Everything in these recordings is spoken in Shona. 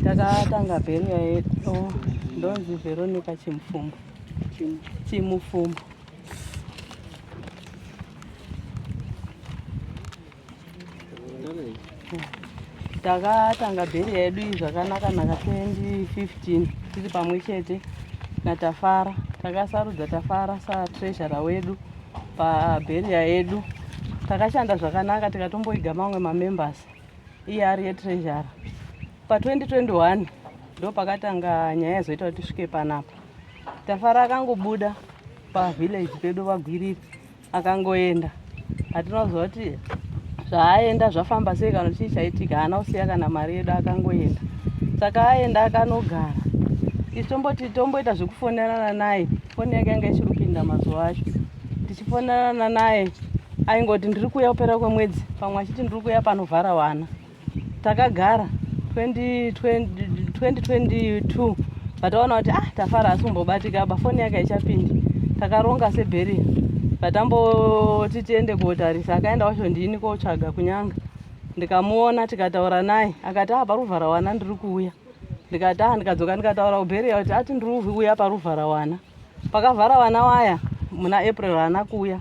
takatanga bheriya yedu ndonzi Veronica Chimufumbo. Takatanga bheriya yedu iyi zvakanaka 2015 tiri pamwe chete naTafara. Takasarudza Tafara saTreasurer wedu pabheriya yedu. Takashanda zvakanaka tikatomboiga mamwe mamembers iye ari yeTreasurer. Pa2021 ndo pakatanga nyaya zoita kuti tisvike panapa. Tafara akangobuda pavillage pedu Vagwiriri akangoenda. Hatinoziva kuti zvaaenda zvafamba sei kana chii chaitika, haana kusiya kana mari yedu akangoenda. Saka aenda akanogara. Isu tomboita zvekufonerana naye. Foni yake yanga ichiri kupinda mazuva acho. Tichifonerana naye aingoti ndiri kuuya kupera kwemwedzi, pamwe achiti ndiri kuuya panovhara wana. Takagara 2022 pataona kuti Tafara asumbobatika ba, foni yake haichapindi. Takaronga sebheriya. Patamboti tiende kotarisa, akaenda wacho ndini kotsvaga kunyanga. Ndikamuona tikataura naye, akati paruvhara wana ndiri kuuya. Ndikati ndikadzoka ndikataura kubheriya kuti ati ndiri kuuya paruvhara wana. Pakavhara wana waya muna April haana kuuya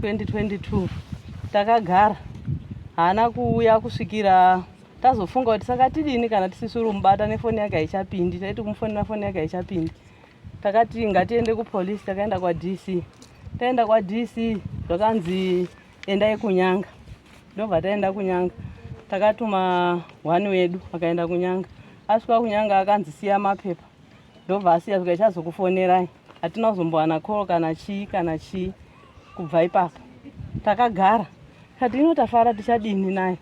2022. Takagara haana kuuya kusvikira tazofunga kuti saka tidini kana tisisuru mubata nefoni yake haichapindi. Taiti kumufonera foni yake haichapindi. Takati ngatiende kupolisi, takaenda kwaDC. Taenda kwaDC zvakanzi endai kunyanga. Ndobva taenda kunyanga. Takatuma wani wedu akaenda kunyanga. Asvika kunyanga akanzi siya mapepa. Ndobva asiya zvika ichazokufonerai. Hatina kuzombowana call kana chii kubva ipapo. Takagara. Kati ino Tafara tichadini naye?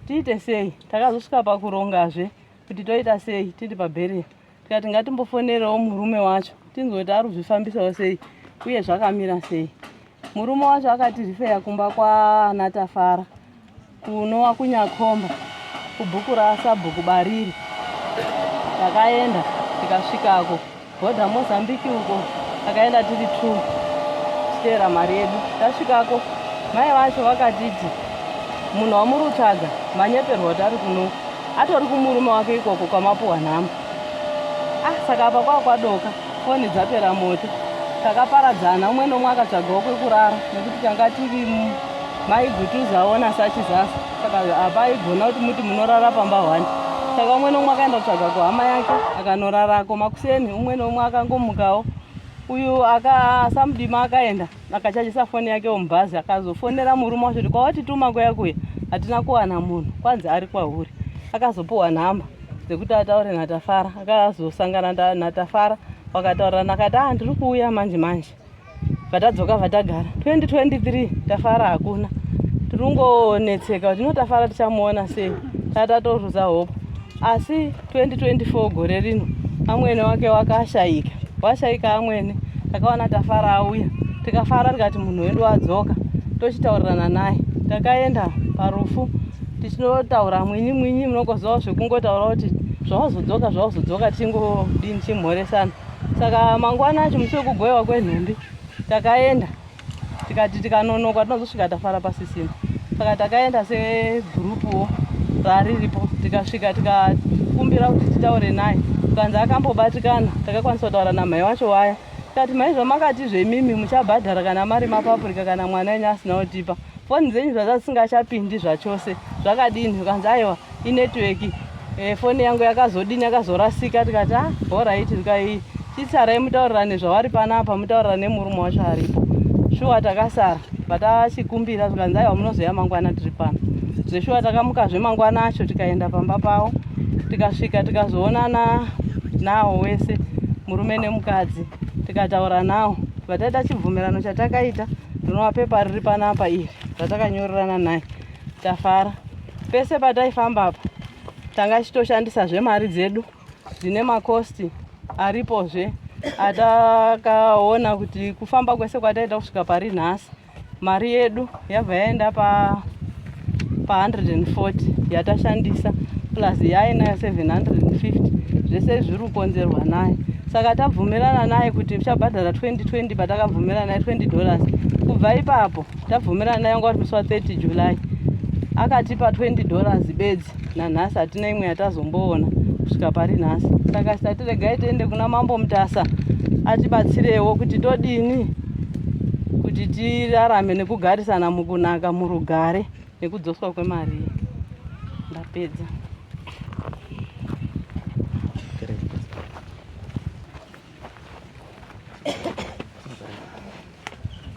Tiite sei? Takazosvika pakurongazve kuti toita sei tiri pabheriya. Tikati ngatimbofonerewo murume wacho tinzwe kuti ari kuzvifambisawo sei uye zvakamira sei. Murume wacho akati rifeya kumba kwaana Tafara kunova kuNyakomba kubhuku rasabhuku Bariri. Takaenda tikasvikako bhodha Mozambique uko takaenda tiri 2 tichiteera mari yedu. Tasvikako mai vacho vakatiti munhu wamuri kutsvaga manyeperwa kuti ari kuno atori kumurume wake ikoko kwamapuwa nhamba. Saka apa kwadoka foni dzapera moto. Takaparadzana, umwe nomwe akatsvagawo kwekurara nekuti tanga tiri maigutuzawo nasachizasa. Saka apa aigona kuti muti munorara pamba 1. Saka umwe nomwe akaenda kutsvaga kuhama yake akanorarako. Makuseni umwe nomwe akangomukawo. Uyu samudima akaenda akachajisa foni yake mubhazi akazofonera murume wacho kuti kwawatituma kuya hatina kuwana munhu, kwanzi ari kwauri. Akazopuwa nhamba dzekuti ataure naTafara. Akazosangana naTafara vakataurana akati ndiri kuuya manje. Vatadzoka vatagara 2023 Tafara hakuna. Tiringonetseka kuti ino Tafara tichamuona sei. Tatatoruza hope. Asi 2024 gore rino amwene wake wakashayika. Washaika amwene. Takaona Tafara auya. Tikafara tikati munhu wedu adzoka. Tochitaurirana naye. Takaenda parufu tichinotaura mwinyi munokozawo zvekungotaura kuti zvawazodzoka tingodini chimhoresana. Saka mangwana acho musi wekugoyiwa kwenhumbi takaenda tikati tikanonoka tinozosvika Tafara pasisina. Saka takaenda segurupuwo rariripo tikasvika tikakumbira kuti titaure naye. Tukanzi akambobatikana. Takakwanisa kutaura namai wacho waya. Tikati mai zvamakati zvemimi muchabhadhara kana mari mapapurika kana mwana wenyu asina kutipa. Foni dzenyu zvazvisingachapindi zvachose. Zvakadini? Tukanzi aiwa inetiweki. Foni yangu yakazodini yakazorasika. Tikati bhoraiti chitsarai mutaurirane zvavari panapa, mutaurirane murume wacho aripo. Shuwa takasara. Patachikumbira tukanzi aiwa munozoya mangwana tiri pano. Zveshuwa takamukazve mangwana acho tikaenda pamba pavo. Tikasvika tikazoonana nawo wese murume nemukadzi. Tikataura nawo. Pataita chibvumirano chatakaita ndinova pepa riri panapa iri ratakanyorerana naye Tafara. Pese pataifamba apa tanga chitoshandisazve mari dzedu dzine makosti aripozve. Atakaona kuti kufamba kwese kwataita kusvika pari nhasi mari yedu yabva yaenda pa 140 yatashandisa plus yainayo 750 zvese zviri kukonzerwa naye. Saka tabvumirana naye kuti tichabhadhara 2020 patakabvumirana naye $20. Kubva ipapo tabvumirana naye ngoti musi wa 30 July akatipa $20 bedzi, nanhasi hatina imwe yatazomboona kusvika pari nhasi. Saka tisati regai tiende kuna Mambo Mutasa atibatsirewo kuti todini kuti tirarame nekugarisana mukunaka murugare nekudzoswa kwemari. Ndapedza.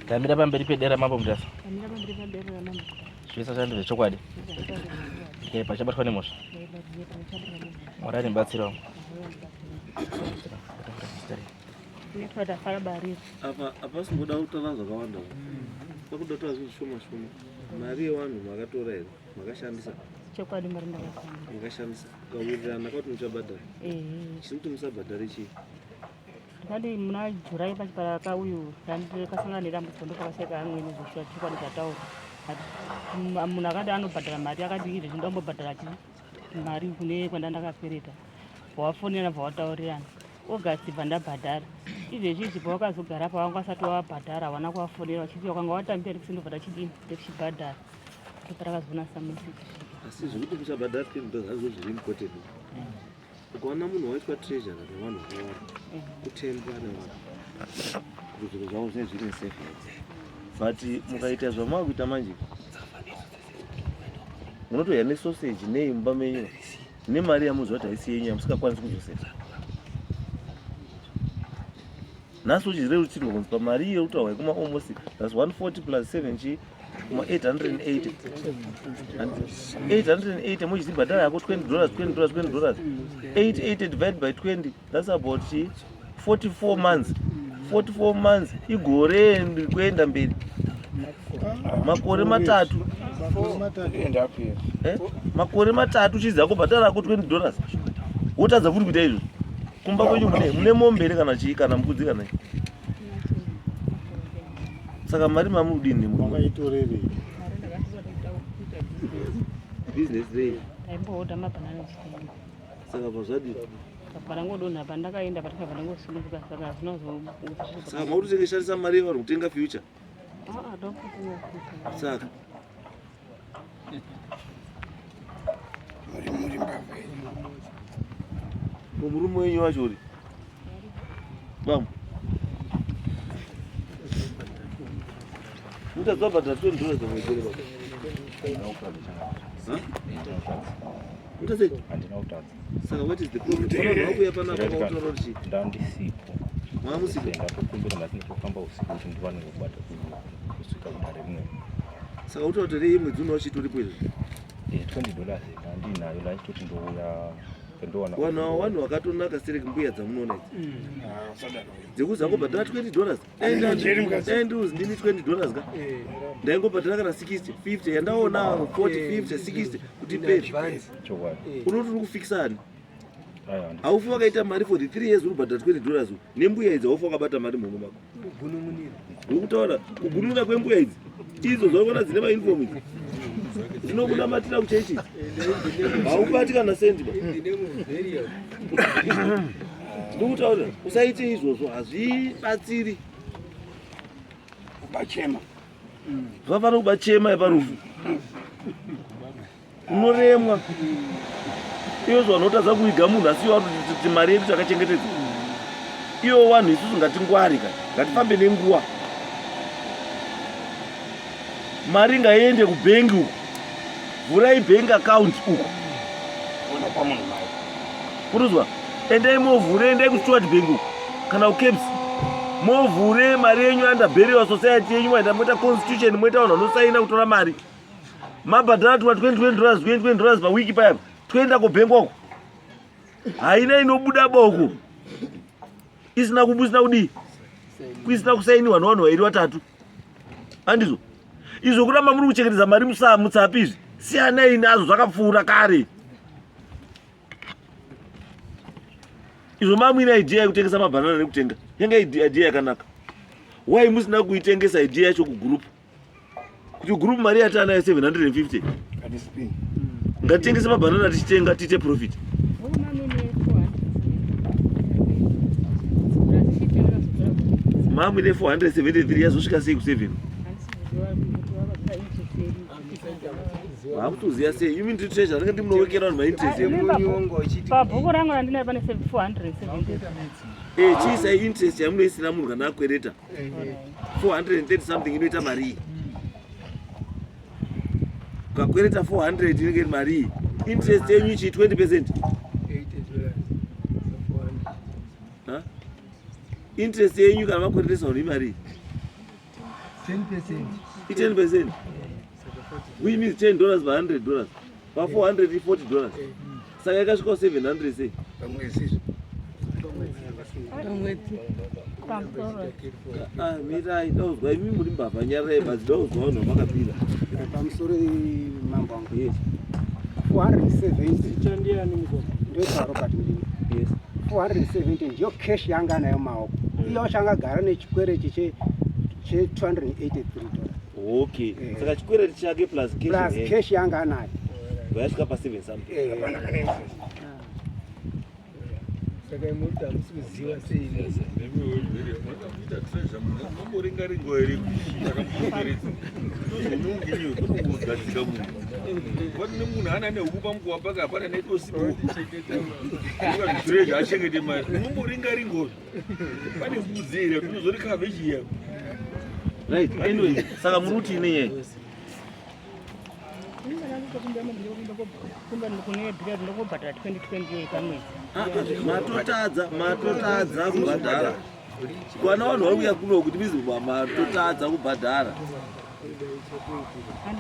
Kamira pamberi pedera Mambo Mutasa. Kamira pamberi pedera Mambo Mutasa. Zvese zvandizve chokwadi. Pachabatwa nemhosva. Mwari batsirawo. Apa singoda kutaura zvakawanda. Pakuda kutaura zvishoma shoma. Mari yevanhu makatora here? Makashandisa? Chokwadi mari ndakashandisa. Makashandisa. Kawirirana kuti muchabhadhara. Chinokuti musabhadhare chii? Ndikati muna July pachipara kauyu ndakasangana nedambudziko ndopakaseka amweni zvishwa chokwadi zvataura. Munhu akati anobhadhara mari akati izvezvi ndambobhadhara mari kune kwandandakakwereta. Wafonera bvawataurirana. August pandabhadhara. Izvezvi pawakazogara pawanga asati wabhadhara wana kuvafonera vachiti wakanga watambira kusindobva chidini ndechibhadhara. Parakazona samusiki. Asi zvekuti muchabhadhara $10 hazvo zviri important. Ukaona munhu waitwa treasure nevanhu vakawanda kutendwa nevanhu kuti zviro zvavo zvinenge zviri safe. But mukaita zvamakuita manje munotoya nesausage neimba menyu nemari yamuziva kuti haisi yenyu yamusingakwanisi kuzoseta. Nhasi uchirerutirwa kunzi pamari iyo utaura kuma almost that's 140 plus 7 chi kuma 880. 880 muchizibhadhara yako $20. 880 divided by 20 that's about 44 months. 44 months igore kuenda mberi. Makore matatu. Makore matatu chiza kubhadhara yako $20. Wotadza futi kuita izvo. Kumba kwenyu mune mombe kana chii kana mbudzi kana chii. Saka mari mamudini mungaitorere business day. Taimbohodha mabhanana chitenga. Saka pazvadi parangodonha pandakaenda patakabva ndangosununguka saka zvinozo. Saka mauri tengeshandisa mari yevanhu kutenga future. Saka muri mbaveni murume wenyu wacho uri bam mutadzabhadhara $20 zvamwedzi baba. Mutadze Handina utadza. saka what is the problem? Vanhu vakuya panapa vakautaura kuti chii? Ndandisipo. Mwamusipo. Ndakukumbira ndati ndinofamba usiku kuti ndiwane kubata kusvika kudare rimwe. Saka utaura kuti rei mwedzi unochitoripo izvi? $20 ndinayo laitoti ndouya pendowana. Vanhu vakatonaka sereki mbuya dzamunoona idzi. Dzekuzangobhadhara $20. And ndini $20 ka? Ndaingobhadhara kana 60, 50 yandaona 40, 50, 60 kuti peri. Chokwadi. Unoti uri kufikisana. Haufi wakaita mari for the 3 years uri kubhadhara $20 nembuya idzi haufi wakabata mari muhomwe mako. Ndokutaura kugununira kwembuya idzi idzo zvaona dzine mauniform idzi dzinokunamatira kuchechi haubati kana sendi ba. Ndokutaura usaite izvozvo hazvibatsiri. kubachema Zvafana kubachema yeparufu unoremwa iyo zvanotadza kuiga munhu asi kuti mari yedu takachengetedza iyo vanhu isusu ngatingwari ka ngatifambe nenguva. Mari ngaiende kubhengi uko, vurai bank account uko unopa munhu mari kuruzwa endai movhure endai kuStuart Bank uko kana kuCaps movhure mari yenyu under burial society yenyu mwaita moita constitution moita vanhu vanosaina kutora mari mabhadhara $20 per week paya toenda kubhengi uko haina inobuda boko isina kubusina kudi kuisina kusainiwa nevanhu vairi vatatu handizvo izvo kuramba muri kuchengetedza mari mutsapi izvi siyanai nazvo zvakapfuura kare. Izvo mamwina idea yekutengesa mabhanana nekutenga yanga idea yakanaka. Why musina kuitengesa idea yacho kugroup kuti group mari yatanayo 750 ngatitengese mabhanana tichitenga tiite profit. Mamwine 473 yazosvika sei ku7 Hakutoziya sei unit treasure ndinenge ndimunowekera vanhu mainterest pabhuku rangu randinayo pane 470. chiisai interest yamunoisira munhu kana akwereta 430 something inoita mari ukakwereta 400 inenge iri mari interest yenyu ichi 20%. Interest yenyu kana makweretesa vanhu imari 10%. Which means $10 per $100 per $440. Saka ikasvika 700 sei mirai dauzwa imi muri mbavha nyararai basi dauzwa vanhu vamakapira pamusoro mambo wangu yes 470 ndoita Robert Mdini yes 470 ndiyo cash yanga nayo maoko iyo changagara nechikwereti che $283. Okay saka chikwereti chake plus cash yanga nayo yasvika pa 7 something saka imuta musiziwa sei Kuita treasure mamboringaringo ere kushira kamukomberedza unonginyo kunogadzika munhu vane munhu ana nehuku pamukuwa paka hapana netosibo treasure achengete mari mamboringaringo pane mbudzi here kunozori kaveji ya right anyway saka muri kuti inei matotadza kubhadhara kwana vanhu vauya kuno kuti bizi matotadza kubhadhara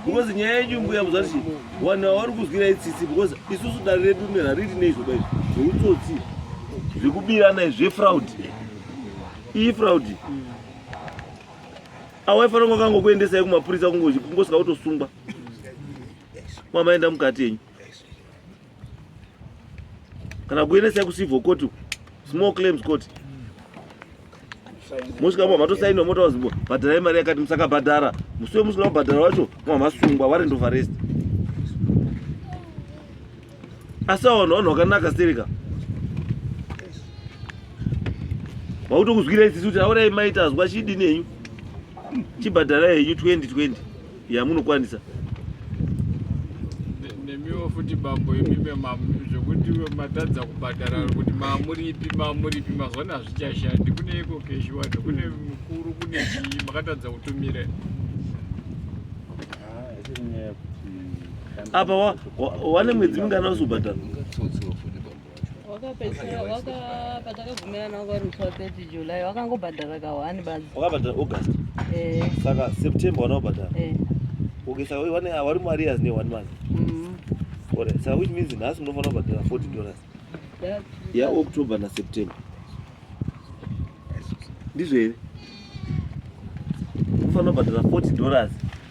because nyaya yenyu mbuya muzva tichi vanhu vari kuzwira itsitsi because isusu dare redu nerariti neizvoba izvi zveutsotsi zvekubirana zvefraud iyi fraud awaifanira kunge kangokuendesai kumapurisa kungosvika kutosungwa mwamaenda mukati yenyu kana kuendesai kucivil court small claims court musvika matosainiwa motaurwa zimbo bhadharai mari yakati musakabhadhara musi wemusina kubhadhara wacho mwamasungwa warrant of arrest asi vanhu vakanaka stereka vautokuzwira itsisi kuti aurai maita zwa chidi nenyu chibhadharai henyu 2020 yamunokwanisa nemiwo futi bambo imime zvokuti matadza kubhadhara kuti mamuripi mazwana hazvichashandi kune iko keshiwani kune mukuru kune chii makatadza kutumira apa wane mwedzi mingana usubhadhara wakapatakavumirana kwari 30 July wakangobhadhara ka1 basi wakabhadhara August saka September wana kubhadhara okay saka vari muarrears ne 1 month alright saka which means nhasi munofanira kubhadhara $40 yaOctober naSeptember ndizvo here munofanira kubhadhara $40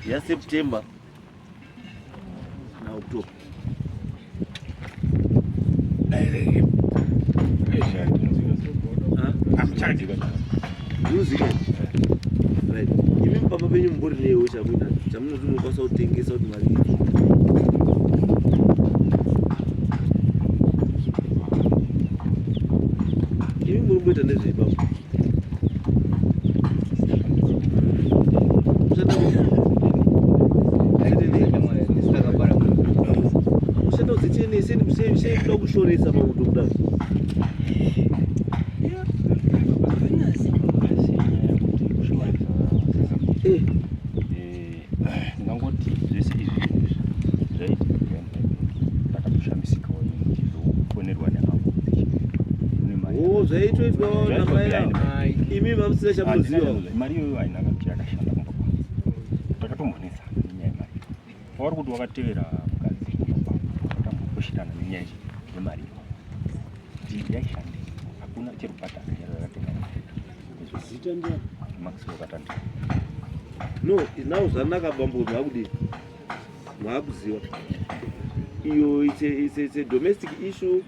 yaSeptember naOctober music right imi papa penyu mumbori newo chakuita chamunoti munokwanisa kutengesa kuti mari imi muri kumboita nezveipapo ushanda kudzichenei seikuda kushoresa makuto kudaro ndingangoti zvese izvi zvakatoshamisika zvokuponerwa neavo zvaitoitwa imi mamusina chamunoziva mari iyoyo hainaka kuti yakashanda kumba kwangu takatombonetsa nenyaya yemari pavari kuti wakatevera mukadzi wakatambokoshirana nenyaya yemari kuti yaishande hakuna cherubhata yakatenga zita ndia maxi wakatanda no now zvanaka bambo mwakudini mwakuziva iyo it's a domestic issue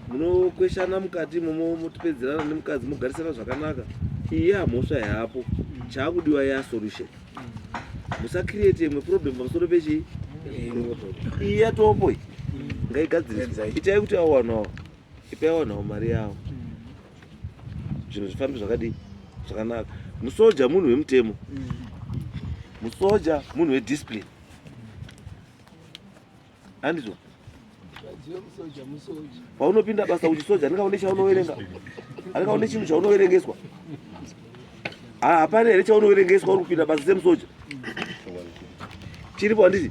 munokweshana mukati momo mutipedzerana nemukadzi mugarisana zvakanaka iyi hamhosva yapo chaakudiwa yasolution musacreate imwe problem pamusoro pechii iyi yatopo ngaigadziriswa itai kuti awanawo ipai awanawo mari yavo zvinhu zvifambi zvakadii zvakanaka musoja munhu wemutemo musoja munhu wediscipline handizvo paunopinda basa uchisoja ndingaone chaunoverenga andingaone chinhu chaunoverengeswa hapana here chaunoverengeswa uri kupinda basa semusoja chiripo handiti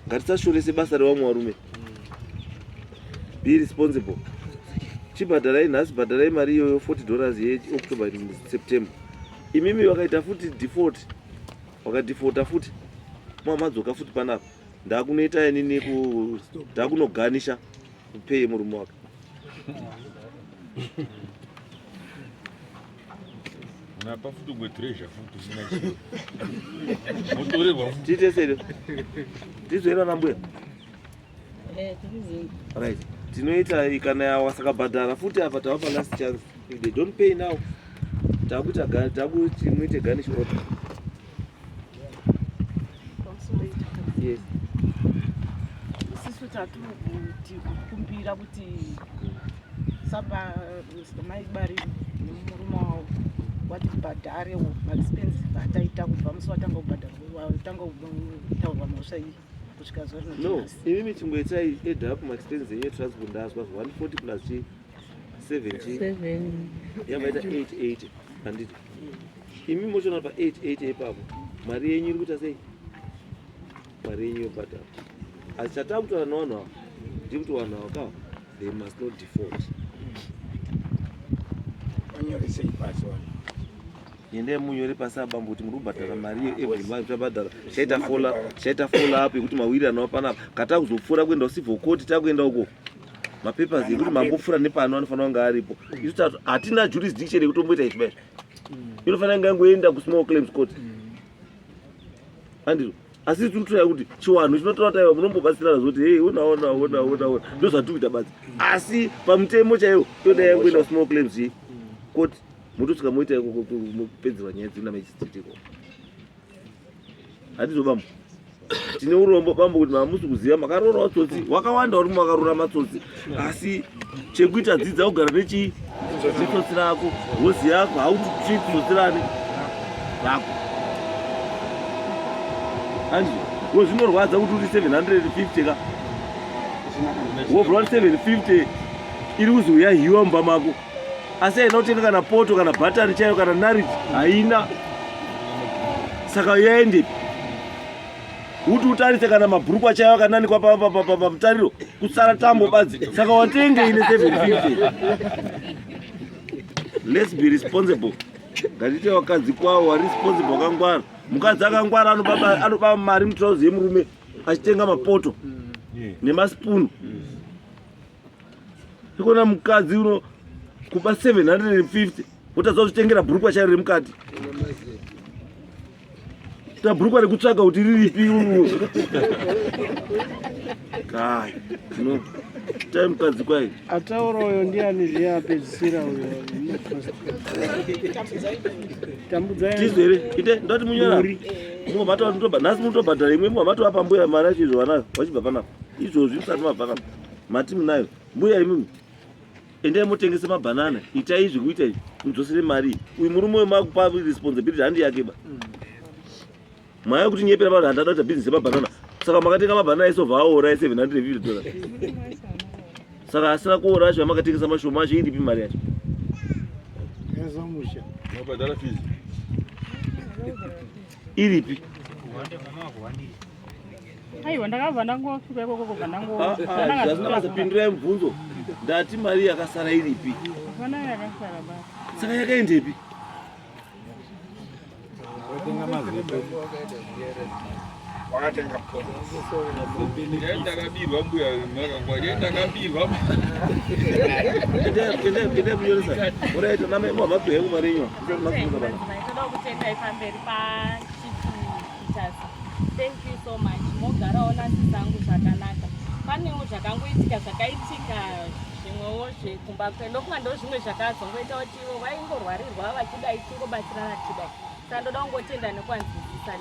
ngatisashorese basa revamwe varume be responsible chibhadharai nhasi bhadharai mari iyoyo $40 yeoctober september imimi wakaita futi default wakadefaulta futi mwamadzoka futi panapa ndakunoita inini ndakunoganisha kupei murume wake unapa futi gwetreasure futi sina chiro motorerwa futi titesere tizoenda nambuya right tinoita kana wasakabhadhara futi apa tavapa last chance if they don't pay now takuti muite garnish order. Yes. Isisu tatiri kuti kukumbira kuti saba maibari nemurume wavo watibhadharewo maexpense ataita kubva musi watanga kutaurwa mhosva iyi kusvika zuva no imimi chimboitai add up maexpense yetransport ndazwa 140 plus 7 yamaita 880 handiti imimi mochona pa 880 ipapo mari yenyu iri kuita sei mari yenyu yobhadhara asi chatakutaura navanhu ava ndikuti vanhu ava kava they must not default Wanyoresei pasi wani. Yende munyore pasi abambo kuti muri kubhadhara mari every month tabhadhara chaita follow up yekuti mawiri anawo panapa kata kuzopfuura kuenda civil court takuenda uko mapapers yekuti mambopfuura nepano anofanira kunge aripo isu tatu hatina jurisdiction yekutomboita ichi inofanira kunge yangoenda kusmall claims court andizvo asi tinotora kuti chiwanhu chinotora taiwa munombobatsirana zoti hey ona ndo zvatikuita basi asi pamutemo chaiwo toda yangoenda kusmall claims court mutosvika moita mupedzerwa nyaya dzina mechistitiko handizvo bambo tine urombo bambo kuti mamusi kuziva makarorawo tsotsi wakawanda uri makarora matsotsi asi chekuita dzidza kugara netsotsi rako hozi yako hautitreat tsotsi rani rako handizvo zvinorwadza kuti uri 750 ka wobva uri 750 iri kuzoyahiwa mumba mako asi haina kutenga kana poto kana bhatari chayo kana nariti haina saka yaendepi kuti utarise kana mabhurukwa chayo akananikwa pamutariro kusara tambo badzi saka watenge ine 750 let's be responsible ngatite wakadzi kwavo waresponsible wakangwara mukadzi akangwara anopa mari mutrauzi yemurume achitenga mapoto nemasipunu ikona mukadzi uno kuba 750 utazozvitengera bhurukwa chairo remukati ta bhurukwa rekutsvaga kuti riripi kai no tai mukadzi kwai ataura uyo ndiani zviyapedzisira uyo tizere ite ndoti munyora mumabata kuti nhasi mutobhadhara imwe mumabata mbuya mari chizvo vanayo wachibva panapa izvozvi musati mabva kana mati munayo mbuya imimi endai mutengese mabhanana itai izvi kuita izvi mudzosere mari uyu murume wemakupa responsibility handi yake ba maya kuti nyepera vanhu handada kuita bhizinesi yemabhanana saka makatenga mabhanana isovha aora $750 saka asina kuora acho amakatengesa mashoma acho iripi mari yacho Ezomusha. mabhadhara fees iripi aiwa ndakabva ndangosvika ikoko kubva ndangopindurai mubvunzo ndati mari yakasara iripi fana yakasara basi saka yakaendepi Wakatenga poto. ndakabirwa mbuya makangwa ndakabirwa endai kunyoresa uraita namamabhuya yangu mari yenyu toda kutendai pamberi pachitutasi. Thank you so much. Mogarawo nasi dzangu zvakanaka. Panewo zvakangoitika zvakaitika zvimwewo zvekumba kwedu ndokunga ndo zvimwe zvakazongoita kuti ivo vaingorwarirwa vachidai tingobatsirana tidai. Saka ndoda kungotenda nekwanzwisisa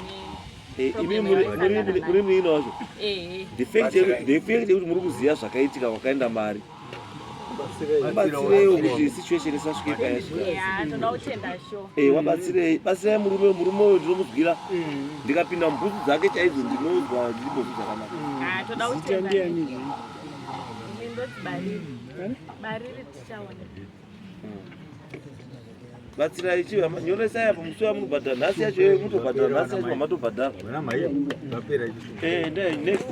muri muino wazvo the fact yekuti muri kuziva zvakaitika kwakaenda mari Batsirewo kuti situation isasvike paya. Toda kutenda sho. Wabatsirei? Batsirai murume uyu ndinomudzwira. Ndikapinda mubhutsu dzake chaidzo ndinozwa ndibozvi zvakanaka. Toda kutenda. Ndoti bariri tichaona. Batsirai chiva nyoresai apo musi wamunobhadhara nhasi yacho mutobhadhara nhasi yacho matobhadhara. Next